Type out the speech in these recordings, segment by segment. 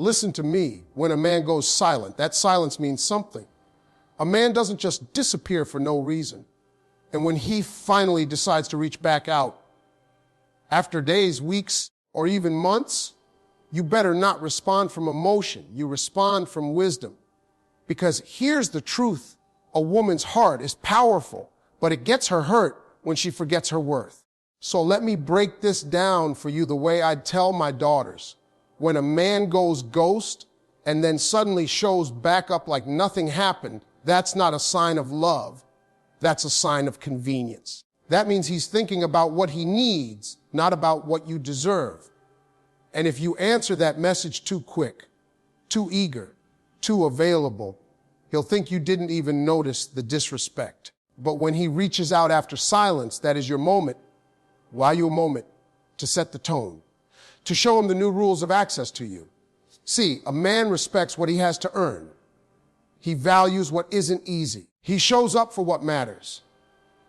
Listen to me. When a man goes silent, that silence means something. A man doesn't just disappear for no reason. And when he finally decides to reach back out, after days, weeks, or even months, you better not respond from emotion. You respond from wisdom. Because here's the truth. A woman's heart is powerful, but it gets her hurt when she forgets her worth. So let me break this down for you the way I'd tell my daughters. When a man goes ghost and then suddenly shows back up like nothing happened, that's not a sign of love. That's a sign of convenience. That means he's thinking about what he needs, not about what you deserve. And if you answer that message too quick, too eager, too available, he'll think you didn't even notice the disrespect. But when he reaches out after silence, that is your moment, value a moment to set the tone, to show him the new rules of access to you. See, a man respects what he has to earn. He values what isn't easy. He shows up for what matters.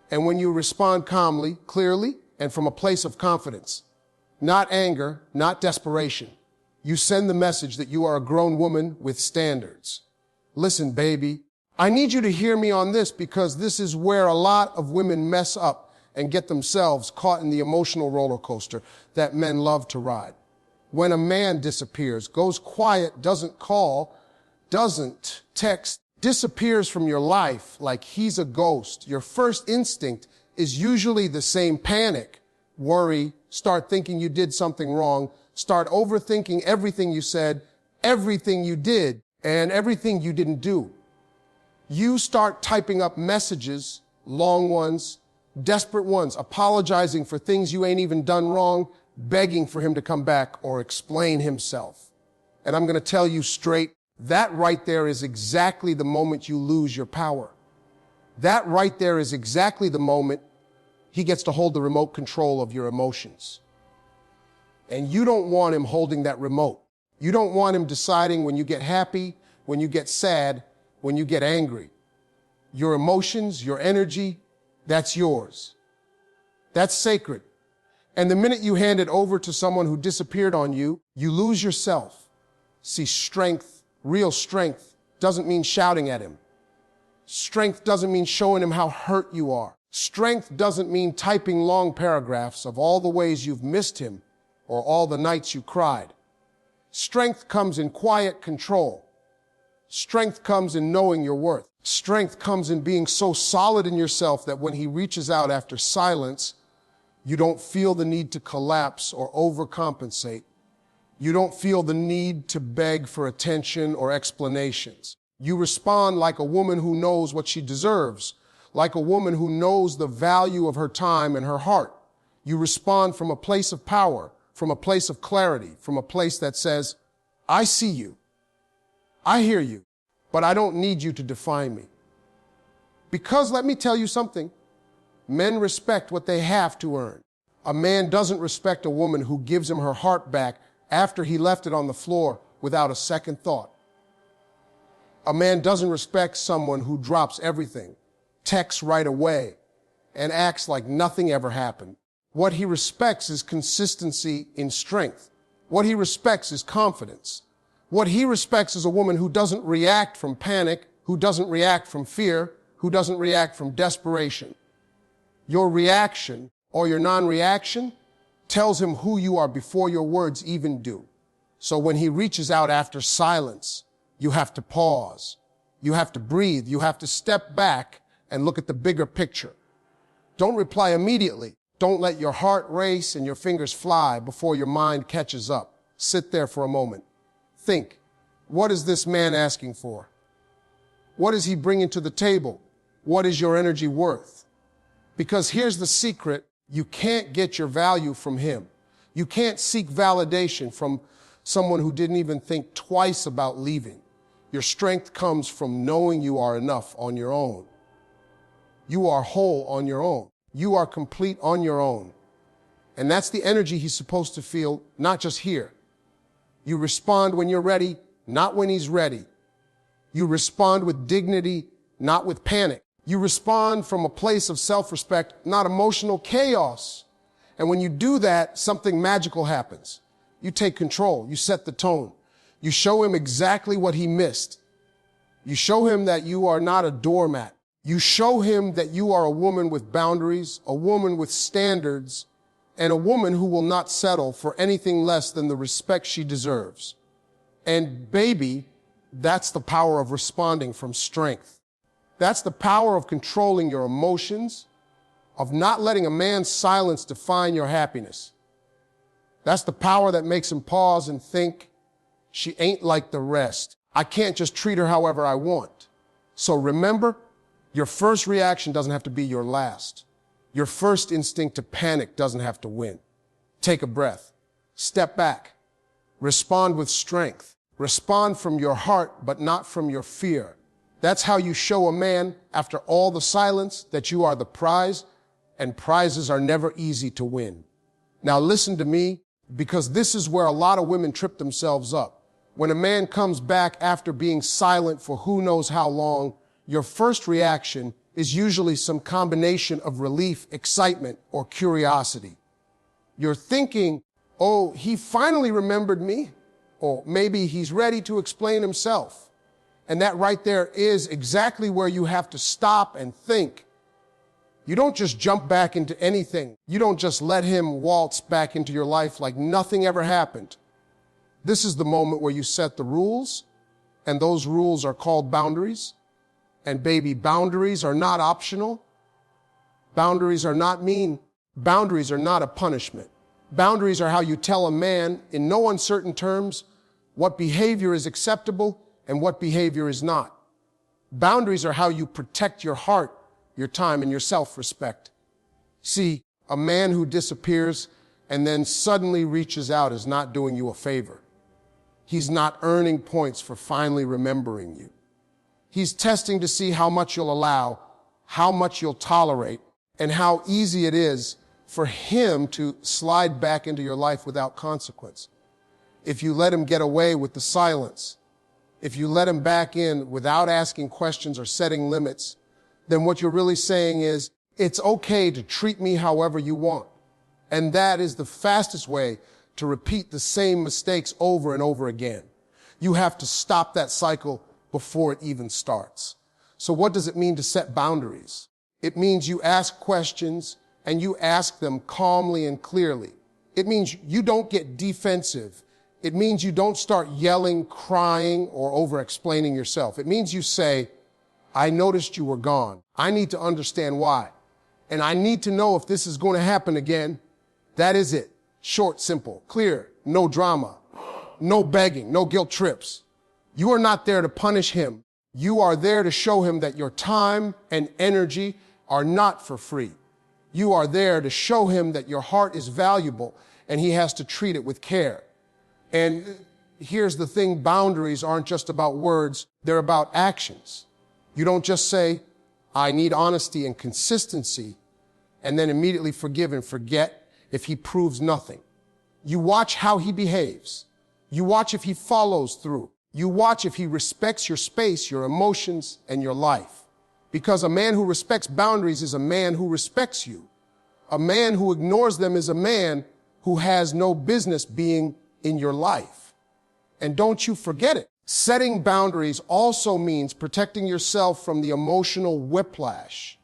And when you respond calmly, clearly, and from a place of confidence, not anger, not desperation, you send the message that you are a grown woman with standards. Listen, baby, I need you to hear me on this because this is where a lot of women mess up and get themselves caught in the emotional roller coaster that men love to ride. When a man disappears, goes quiet, doesn't call, doesn't text, disappears from your life like he's a ghost, your first instinct is usually the same: panic, worry, start thinking you did something wrong, start overthinking everything you said, everything you did, and everything you didn't do. You start typing up messages, long ones, desperate ones, apologizing for things you ain't even done wrong, begging for him to come back or explain himself. And I'm going to tell you straight, that right there is exactly the moment you lose your power. That right there is exactly the moment he gets to hold the remote control of your emotions. And you don't want him holding that remote. You don't want him deciding when you get happy, when you get sad, when you get angry. Your emotions, your energy, that's yours. That's sacred. And the minute you hand it over to someone who disappeared on you, you lose yourself. See, strength, real strength, doesn't mean shouting at him. Strength doesn't mean showing him how hurt you are. Strength doesn't mean typing long paragraphs of all the ways you've missed him or all the nights you cried. Strength comes in quiet control. Strength comes in knowing your worth. Strength comes in being so solid in yourself that when he reaches out after silence, you don't feel the need to collapse or overcompensate. You don't feel the need to beg for attention or explanations. You respond like a woman who knows what she deserves, like a woman who knows the value of her time and her heart. You respond from a place of power, from a place of clarity, from a place that says, I see you, I hear you, but I don't need you to define me. Because let me tell you something, men respect what they have to earn. A man doesn't respect a woman who gives him her heart back after he left it on the floor without a second thought. A man doesn't respect someone who drops everything, texts right away, and acts like nothing ever happened. What he respects is consistency in strength. What he respects is confidence. What he respects is a woman who doesn't react from panic, who doesn't react from fear, who doesn't react from desperation. Your reaction or your non-reaction tells him who you are before your words even do. So when he reaches out after silence, you have to pause. You have to breathe. You have to step back and look at the bigger picture. Don't reply immediately. Don't let your heart race and your fingers fly before your mind catches up. Sit there for a moment. Think, what is this man asking for? What is he bringing to the table? What is your energy worth? Because here's the secret. You can't get your value from him. You can't seek validation from someone who didn't even think twice about leaving. Your strength comes from knowing you are enough on your own. You are whole on your own. You are complete on your own. And that's the energy he's supposed to feel, not just here. You respond when you're ready, not when he's ready. You respond with dignity, not with panic. You respond from a place of self-respect, not emotional chaos. And when you do that, something magical happens. You take control. You set the tone. You show him exactly what he missed. You show him that you are not a doormat. You show him that you are a woman with boundaries, a woman with standards, and a woman who will not settle for anything less than the respect she deserves. And baby, that's the power of responding from strength. That's the power of controlling your emotions, of not letting a man's silence define your happiness. That's the power that makes him pause and think, she ain't like the rest. I can't just treat her however I want. So remember, your first reaction doesn't have to be your last. Your first instinct to panic doesn't have to win. Take a breath. Step back. Respond with strength. Respond from your heart, but not from your fear. That's how you show a man, after all the silence, that you are the prize, and prizes are never easy to win. Now listen to me, because this is where a lot of women trip themselves up. When a man comes back after being silent for who knows how long, your first reaction is usually some combination of relief, excitement, or curiosity. You're thinking, oh, he finally remembered me, or maybe he's ready to explain himself. And that right there is exactly where you have to stop and think. You don't just jump back into anything. You don't just let him waltz back into your life like nothing ever happened. This is the moment where you set the rules, and those rules are called boundaries. And baby, boundaries are not optional. Boundaries are not mean. Boundaries are not a punishment. Boundaries are how you tell a man in no uncertain terms what behavior is acceptable and what behavior is not. Boundaries are how you protect your heart, your time, and your self-respect. See, a man who disappears and then suddenly reaches out is not doing you a favor. He's not earning points for finally remembering you. He's testing to see how much you'll allow, how much you'll tolerate, and how easy it is for him to slide back into your life without consequence. If you let him get away with the silence, if you let him back in without asking questions or setting limits, then what you're really saying is, it's okay to treat me however you want. And that is the fastest way to repeat the same mistakes over and over again. You have to stop that cycle before it even starts. So what does it mean to set boundaries? It means you ask questions and you ask them calmly and clearly. It means you don't get defensive. It means you don't start yelling, crying, or over-explaining yourself. It means you say, I noticed you were gone. I need to understand why. And I need to know if this is going to happen again. That is it. Short, simple, clear, no drama, no begging, no guilt trips. You are not there to punish him. You are there to show him that your time and energy are not for free. You are there to show him that your heart is valuable and he has to treat it with care. And here's the thing, boundaries aren't just about words, they're about actions. You don't just say, I need honesty and consistency, and then immediately forgive and forget if he proves nothing. You watch how he behaves. You watch if he follows through. You watch if he respects your space, your emotions, and your life. Because a man who respects boundaries is a man who respects you. A man who ignores them is a man who has no business being in your life. And don't you forget it. Setting boundaries also means protecting yourself from the emotional whiplash.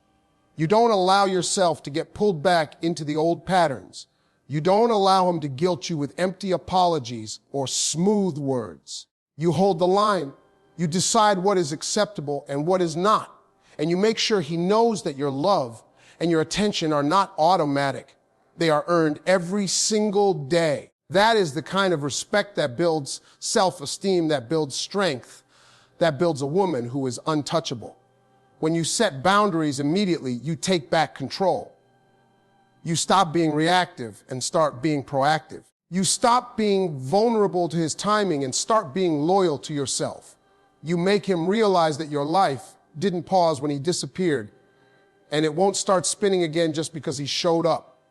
You don't allow yourself to get pulled back into the old patterns. You don't allow him to guilt you with empty apologies or smooth words. You hold the line. You decide what is acceptable and what is not. And you make sure he knows that your love and your attention are not automatic. They are earned every single day. That is the kind of respect that builds self-esteem, that builds strength, that builds a woman who is untouchable. When you set boundaries immediately, you take back control. You stop being reactive and start being proactive. You stop being vulnerable to his timing and start being loyal to yourself. You make him realize that your life didn't pause when he disappeared, and it won't start spinning again just because he showed up.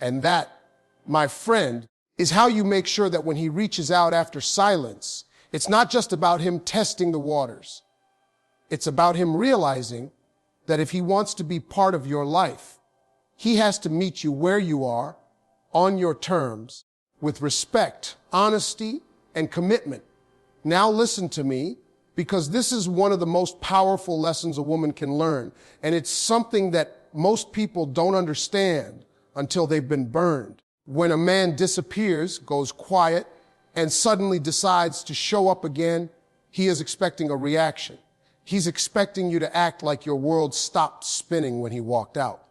And that, my friend, is how you make sure that when he reaches out after silence, it's not just about him testing the waters. It's about him realizing that if he wants to be part of your life, he has to meet you where you are, on your terms, with respect, honesty, and commitment. Now listen to me, because this is one of the most powerful lessons a woman can learn. And it's something that most people don't understand until they've been burned. When a man disappears, goes quiet, and suddenly decides to show up again, he is expecting a reaction. He's expecting you to act like your world stopped spinning when he walked out.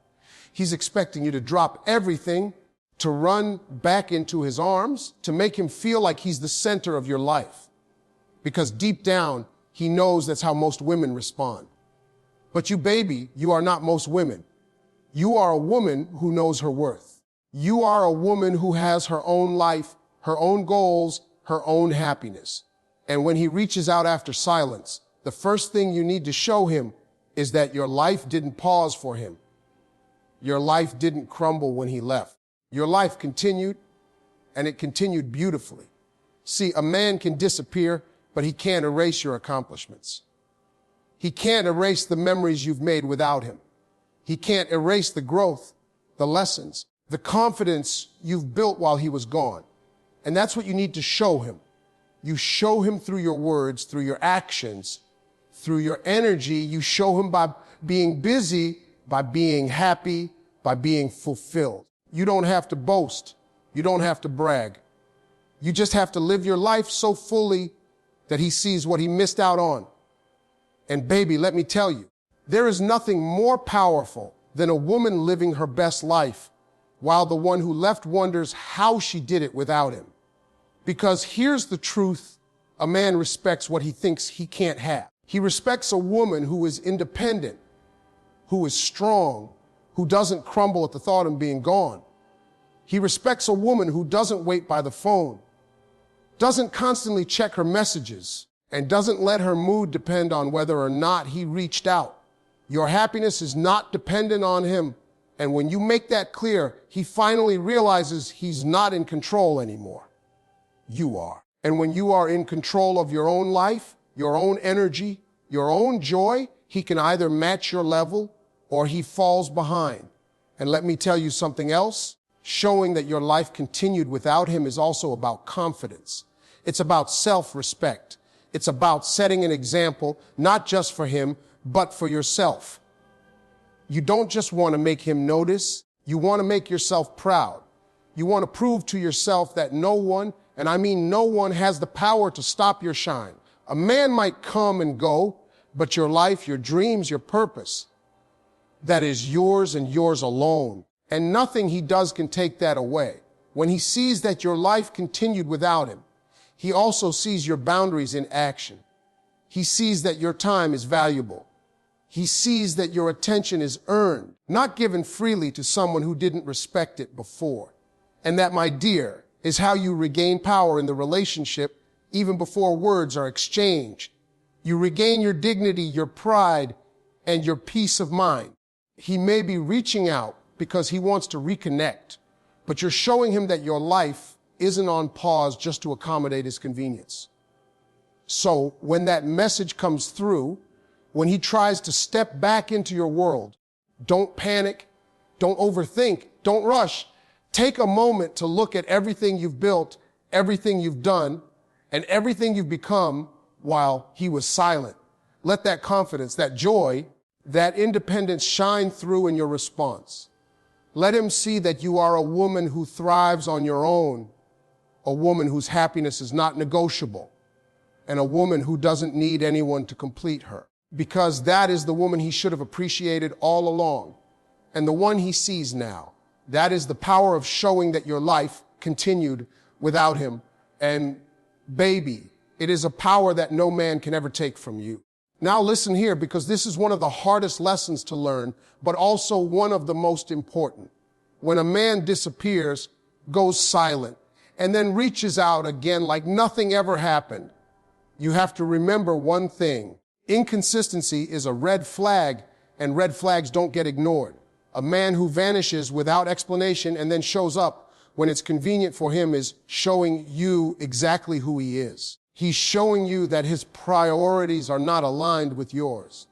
He's expecting you to drop everything, to run back into his arms, to make him feel like he's the center of your life. Because deep down, he knows that's how most women respond. But you, baby, you are not most women. You are a woman who knows her worth. You are a woman who has her own life, her own goals, her own happiness. And when he reaches out after silence, the first thing you need to show him is that your life didn't pause for him. Your life didn't crumble when he left. Your life continued, and it continued beautifully. See, a man can disappear, but he can't erase your accomplishments. He can't erase the memories you've made without him. He can't erase the growth, the lessons, the confidence you've built while he was gone. And that's what you need to show him. You show him through your words, through your actions, through your energy. You show him by being busy, by being happy, by being fulfilled. You don't have to boast. You don't have to brag. You just have to live your life so fully that he sees what he missed out on. And baby, let me tell you, there is nothing more powerful than a woman living her best life while the one who left wonders how she did it without him. Because here's the truth, a man respects what he thinks he can't have. He respects a woman who is independent, who is strong, who doesn't crumble at the thought of being gone. He respects a woman who doesn't wait by the phone, doesn't constantly check her messages, and doesn't let her mood depend on whether or not he reached out. Your happiness is not dependent on him. And when you make that clear, he finally realizes he's not in control anymore. You are. And when you are in control of your own life, your own energy, your own joy, he can either match your level or he falls behind. And let me tell you something else. Showing that your life continued without him is also about confidence. It's about self-respect. It's about setting an example, not just for him, but for yourself. You don't just want to make him notice. You want to make yourself proud. You want to prove to yourself that no one, and I mean no one, has the power to stop your shine. A man might come and go, but your life, your dreams, your purpose, that is yours and yours alone. And nothing he does can take that away. When he sees that your life continued without him, he also sees your boundaries in action. He sees that your time is valuable. He sees that your attention is earned, not given freely to someone who didn't respect it before. And that, my dear, is how you regain power in the relationship even before words are exchanged. You regain your dignity, your pride, and your peace of mind. He may be reaching out because he wants to reconnect, but you're showing him that your life isn't on pause just to accommodate his convenience. So when that message comes through, when he tries to step back into your world, don't panic, don't overthink, don't rush. Take a moment to look at everything you've built, everything you've done, and everything you've become while he was silent. Let that confidence, that joy, that independence shine through in your response. Let him see that you are a woman who thrives on your own, a woman whose happiness is not negotiable, and a woman who doesn't need anyone to complete her. Because that is the woman he should have appreciated all along, and the one he sees now. That is the power of showing that your life continued without him. And baby, it is a power that no man can ever take from you. Now listen here, because this is one of the hardest lessons to learn, but also one of the most important. When a man disappears, goes silent, and then reaches out again like nothing ever happened, you have to remember one thing. Inconsistency is a red flag, and red flags don't get ignored. A man who vanishes without explanation and then shows up when it's convenient for him is showing you exactly who he is. He's showing you that his priorities are not aligned with yours.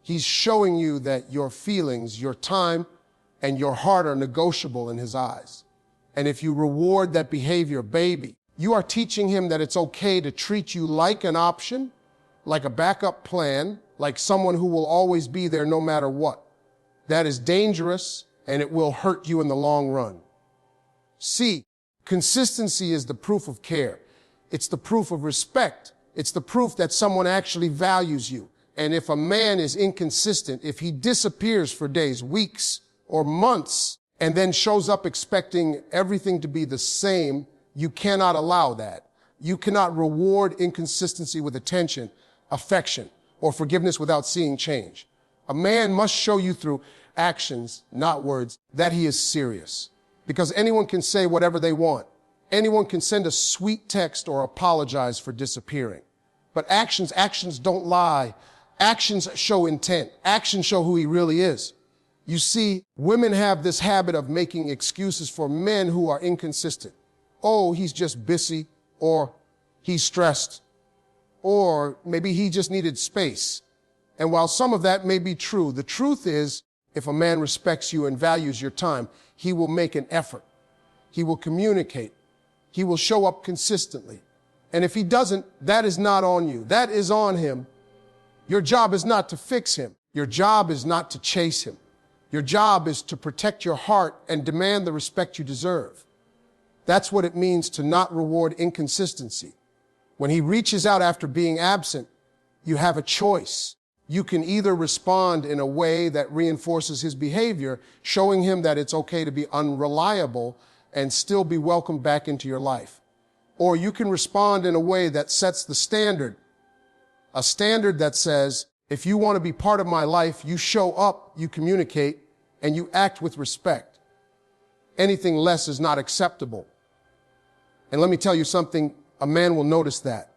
He's showing you that your feelings, your time, and your heart are negotiable in his eyes. And if you reward that behavior, baby, You are teaching him that it's okay to treat you like an option, like a backup plan, like someone who will always be there no matter what. That is dangerous, and it will hurt you in the long run. C, consistency is the proof of care. It's the proof of respect. It's the proof that someone actually values you. And if a man is inconsistent, if he disappears for days, weeks, or months, and then shows up expecting everything to be the same, you cannot allow that. You cannot reward inconsistency with attention, affection, or forgiveness without seeing change. A man must show you through actions, not words, that he is serious. Because anyone can say whatever they want. Anyone can send a sweet text or apologize for disappearing. But actions don't lie. Actions show intent. Actions show who he really is. You see, women have this habit of making excuses for men who are inconsistent. Oh, he's just busy, or he's stressed, or maybe he just needed space. And while some of that may be true, the truth is, if a man respects you and values your time, he will make an effort. He will communicate. He will show up consistently. And if he doesn't, that is not on you. That is on him. Your job is not to fix him. Your job is not to chase him. Your job is to protect your heart and demand the respect you deserve. That's what it means to not reward inconsistency. When he reaches out after being absent, you have a choice. You can either respond in a way that reinforces his behavior, showing him that it's okay to be unreliable and still be welcomed back into your life. Or you can respond in a way that sets the standard, a standard that says, if you want to be part of my life, you show up, you communicate, and you act with respect. Anything less is not acceptable. And let me tell you something, a man will notice that.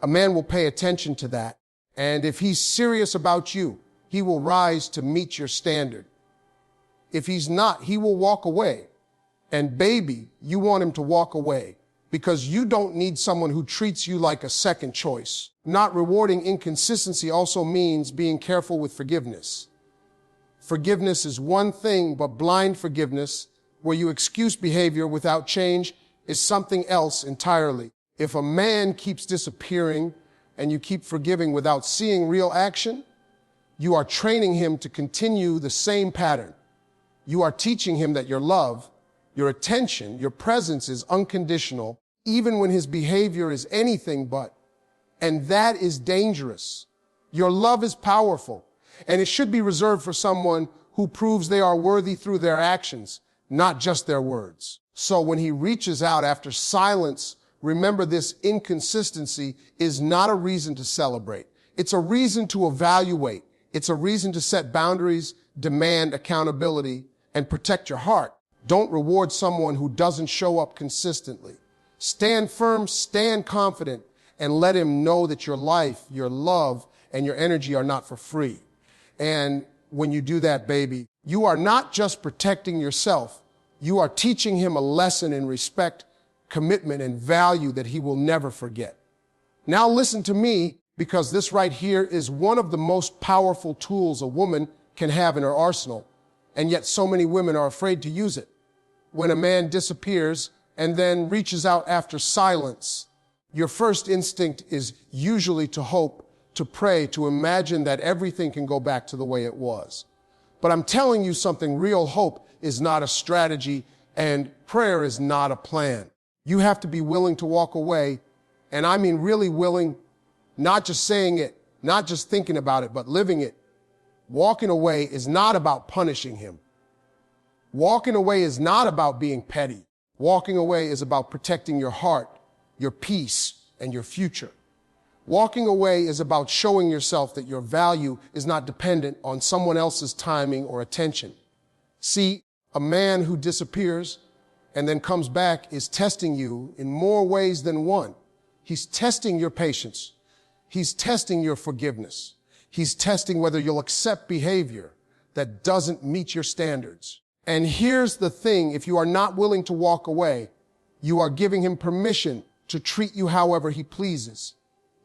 A man will pay attention to that. And if he's serious about you, he will rise to meet your standard. If he's not, he will walk away. And baby, you want him to walk away because you don't need someone who treats you like a second choice. Not rewarding inconsistency also means being careful with forgiveness. Forgiveness is one thing, but blind forgiveness, where you excuse behavior without change, is something else entirely. If a man keeps disappearing and you keep forgiving without seeing real action, you are training him to continue the same pattern. You are teaching him that your love, your attention, your presence is unconditional, even when his behavior is anything but. And that is dangerous. Your love is powerful, and it should be reserved for someone who proves they are worthy through their actions, not just their words. So when he reaches out after silence, remember this inconsistency is not a reason to celebrate. It's a reason to evaluate. It's a reason to set boundaries, demand accountability, and protect your heart. Don't reward someone who doesn't show up consistently. Stand firm, stand confident, and let him know that your life, your love, and your energy are not for free. And when you do that, baby, you are not just protecting yourself. You are teaching him a lesson in respect, commitment, and value that he will never forget. Now listen to me, because this right here is one of the most powerful tools a woman can have in her arsenal, and yet so many women are afraid to use it. When a man disappears and then reaches out after silence, your first instinct is usually to hope, to pray, to imagine that everything can go back to the way it was. But I'm telling you something, real hope is not a strategy and prayer is not a plan. You have to be willing to walk away, and I mean really willing, not just saying it, not just thinking about it, but living it. Walking away is not about punishing him. Walking away is not about being petty. Walking away is about protecting your heart, your peace, and your future. Walking away is about showing yourself that your value is not dependent on someone else's timing or attention. See, a man who disappears and then comes back is testing you in more ways than one. He's testing your patience. He's testing your forgiveness. He's testing whether you'll accept behavior that doesn't meet your standards. And here's the thing, if you are not willing to walk away, you are giving him permission to treat you however he pleases.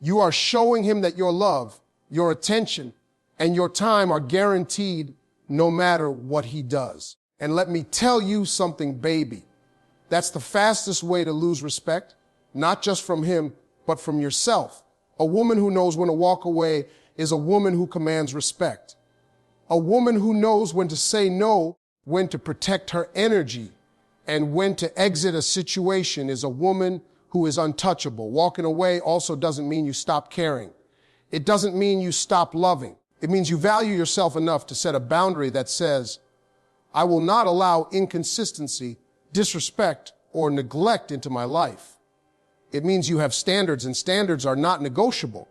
You are showing him that your love, your attention, and your time are guaranteed no matter what he does. And let me tell you something, baby. That's the fastest way to lose respect, not just from him, but from yourself. A woman who knows when to walk away is a woman who commands respect. A woman who knows when to say no, when to protect her energy, and when to exit a situation is a woman who is untouchable. Walking away also doesn't mean you stop caring. It doesn't mean you stop loving. It means you value yourself enough to set a boundary that says, I will not allow inconsistency, disrespect, or neglect into my life. It means you have standards, and standards are not negotiable.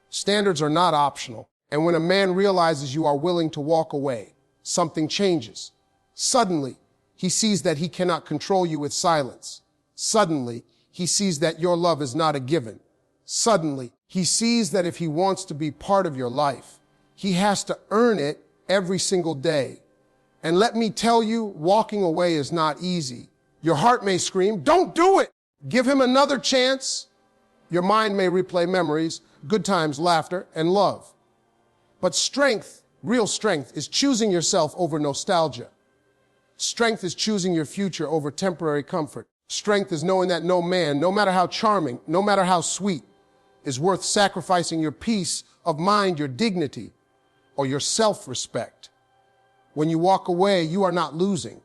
Standards are not optional. And when a man realizes you are willing to walk away, something changes. Suddenly, he sees that he cannot control you with silence. Suddenly, he sees that your love is not a given. Suddenly, he sees that if he wants to be part of your life, he has to earn it every single day. And let me tell you, walking away is not easy. Your heart may scream, don't do it. Give him another chance. Your mind may replay memories, good times, laughter, and love. But strength, real strength, is choosing yourself over nostalgia. Strength is choosing your future over temporary comfort. Strength is knowing that no man, no matter how charming, no matter how sweet, is worth sacrificing your peace of mind, your dignity, or your self-respect. When you walk away, you are not losing.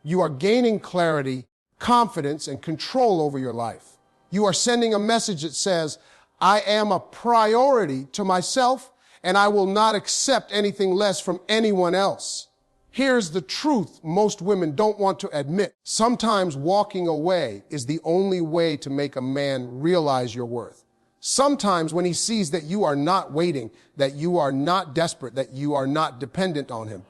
You are gaining clarity, confidence, and control over your life. You are sending a message that says, I am a priority to myself, and I will not accept anything less from anyone else. Here's the truth most women don't want to admit. Sometimes walking away is the only way to make a man realize your worth. Sometimes when he sees that you are not waiting, that you are not desperate, that you are not dependent on him,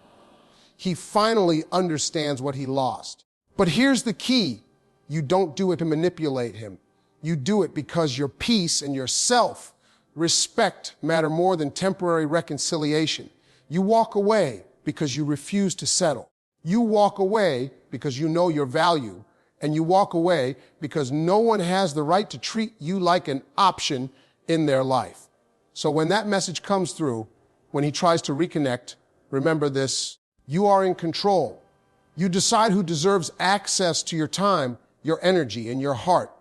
he finally understands what he lost. But here's the key. You don't do it to manipulate him. You do it because your peace and your self-respect matter more than temporary reconciliation. You walk away because you refuse to settle. You walk away because you know your value, and you walk away because no one has the right to treat you like an option in their life. So when that message comes through, when he tries to reconnect, remember this: you are in control. You decide who deserves access to your time, your energy, and your heart.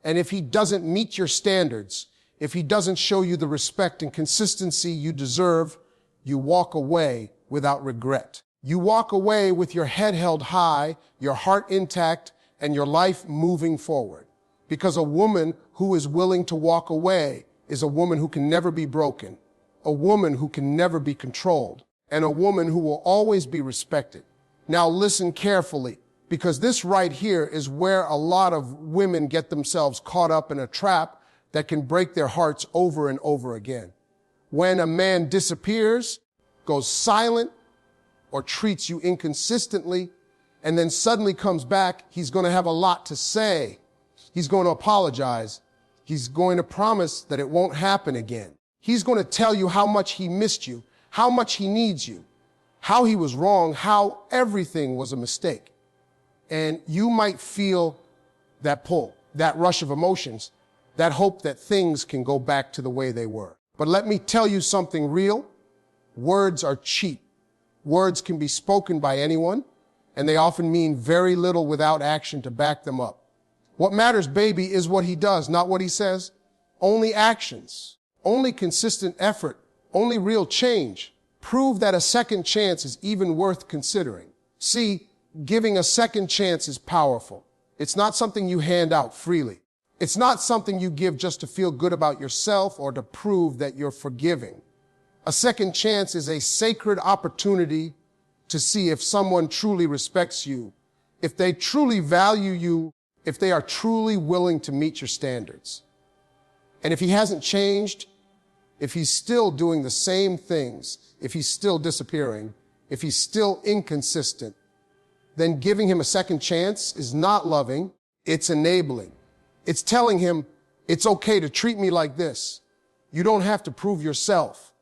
And if he doesn't meet your standards, if he doesn't show you the respect and consistency you deserve, you walk away without regret. You walk away with your head held high, your heart intact, and your life moving forward. Because a woman who is willing to walk away is a woman who can never be broken, a woman who can never be controlled, and a woman who will always be respected. Now listen carefully, because this right here is where a lot of women get themselves caught up in a trap that can break their hearts over and over again. When a man disappears, goes silent, or treats you inconsistently, and then suddenly comes back, he's going to have a lot to say. He's going to apologize. He's going to promise that it won't happen again. He's going to tell you how much he missed you, how much he needs you, how he was wrong, how everything was a mistake. And you might feel that pull, that rush of emotions, that hope that things can go back to the way they were. But let me tell you something real. Words are cheap. Words can be spoken by anyone, and they often mean very little without action to back them up. What matters, baby, is what he does, not what he says. Only actions, only consistent effort, only real change prove that a second chance is even worth considering. See, giving a second chance is powerful. It's not something you hand out freely. It's not something you give just to feel good about yourself or to prove that you're forgiving. A second chance is a sacred opportunity to see if someone truly respects you, if they truly value you, if they are truly willing to meet your standards. And if he hasn't changed, if he's still doing the same things, if he's still disappearing, if he's still inconsistent, then giving him a second chance is not loving, it's enabling. It's telling him, it's okay to treat me like this. You don't have to prove yourself.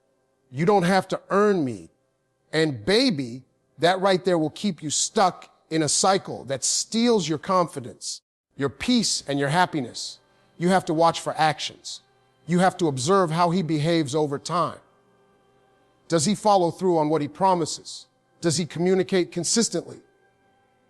You don't have to earn me. And baby, that right there will keep you stuck in a cycle that steals your confidence, your peace, and your happiness. You have to watch for actions. You have to observe how he behaves over time. Does he follow through on what he promises? Does he communicate consistently?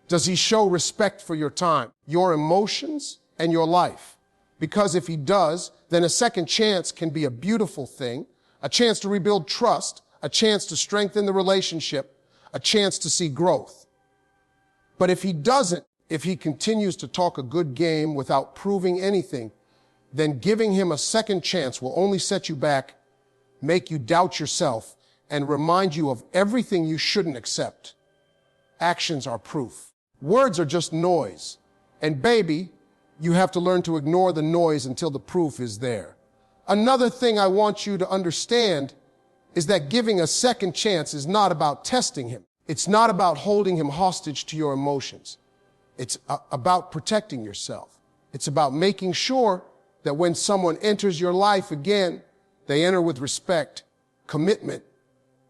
Does he show respect for your time, your emotions, and your life? Because if he does, then a second chance can be a beautiful thing, a chance to rebuild trust, a chance to strengthen the relationship, a chance to see growth. But if he doesn't, if he continues to talk a good game without proving anything, then giving him a second chance will only set you back, make you doubt yourself, and remind you of everything you shouldn't accept. Actions are proof. Words are just noise. And baby, you have to learn to ignore the noise until the proof is there. Another thing I want you to understand is that giving a second chance is not about testing him. It's not about holding him hostage to your emotions. It's about protecting yourself. It's about making sure that when someone enters your life again, they enter with respect, commitment,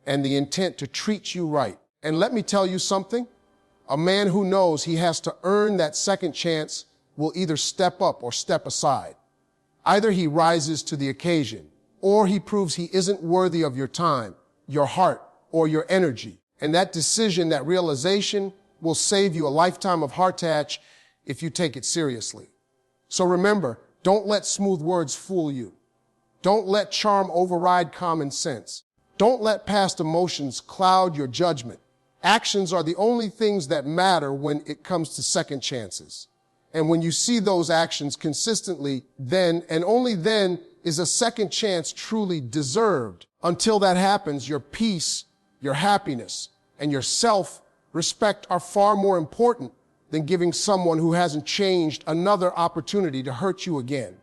and the intent to treat you right. And let me tell you something, a man who knows he has to earn that second chance will either step up or step aside. Either he rises to the occasion, or he proves he isn't worthy of your time, your heart, or your energy. And that decision, that realization, will save you a lifetime of heartache if you take it seriously. So remember, don't let smooth words fool you. Don't let charm override common sense. Don't let past emotions cloud your judgment. Actions are the only things that matter when it comes to second chances. And when you see those actions consistently, then and only then is a second chance truly deserved. Until that happens, your peace, your happiness, and your self-respect are far more important than giving someone who hasn't changed another opportunity to hurt you again.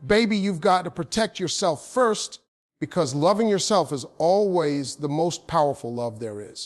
Baby, you've got to protect yourself first, because loving yourself is always the most powerful love there is.